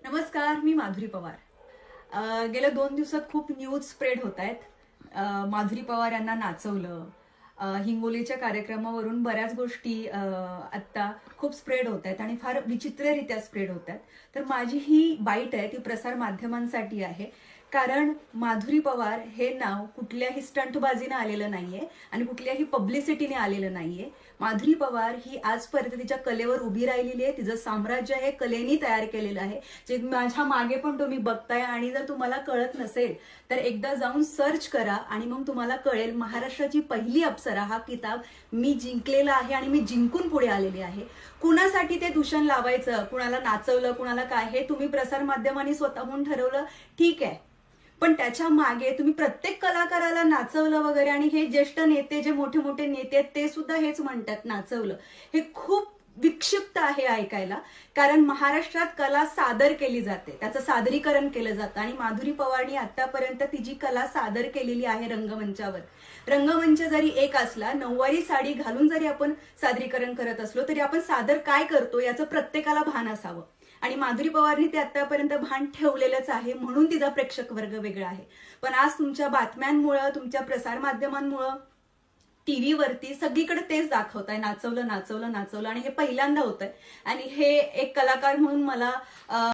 नमस्कार, मी माधुरी पवार. गेल्या 2 दिवसात खूप न्यूज स्प्रेड होत आहेत. माधुरी पवार यांना नाचवलं. हिंगोलीच्या कार्यक्रमावरून बऱ्याच गोष्टी आत्ता खूप स्प्रेड होत आहेत आणि फार विचित्ररित्या स्प्रेड होत आहेत. तर माझी ही बाईट आहे ती प्रसार माध्यमांसाठी आहे. कारण माधुरी पवार हे नाव कुठल्याही स्टंटबाजीने आलेलं नाहीये आणि कुठल्याही पब्लिसिटीने आलेलं नाहीये. माधुरी पवार ही आजपर्यंत तिच्या कलेवर उभी राहिलेली आहे. तिचं साम्राज्य हे कलेनी तयार केलेलं आहे, जे माझ्या मागे पण तुम्ही बघताय. आणि जर तुम्हाला कळत नसेल तर एकदा जाऊन सर्च करा आणि मग तुम्हाला कळेल. महाराष्ट्राची पहिली अप्सरा हा किताब मी जिंकलेला आहे आणि मी जिंकून पुढे आलेली आहे. कुणासाठी ते दूषण लावायचं, कुणाला नाचवलं, कुणाला काय, हे तुम्ही प्रसार माध्यमांनी स्वतःहून ठरवलं, ठीक आहे. पण त्याच्या मागे तुम्ही प्रत्येक कलाकाराला नाचवलं वगैरे, आणि हे ज्येष्ठ नेते, जे मोठे मोठे नेते आहेत, ते सुद्धा हेच म्हणतात नाचवलं. हे खूप विक्षिप्त आहे ऐकायला. कारण महाराष्ट्रात कला सादर केली जाते, त्याचं सादरीकरण केलं जातं. आणि माधुरी पवारनी आतापर्यंत तिची कला सादर केलेली आहे रंगमंचावर. रंगमंच जरी एक असला, नऊवारी साडी घालून जरी आपण सादरीकरण करत असलो, तरी आपण सादर काय करतो याचं प्रत्येकाला भान असावं. आणि माधुरी पवारनी ते आतापर्यंत भान ठेवलेलंच आहे, म्हणून तिचा प्रेक्षक वर्ग वेगळा आहे. पण आज तुमच्या बातम्यांमुळं, तुमच्या प्रसार माध्यमांमुळं, टीव्हीवरती सगळीकडे तेच दाखवताय, नाचवलं नाचवलं नाचवलं. आणि हे पहिल्यांदा होतंय. आणि हे एक कलाकार म्हणून मला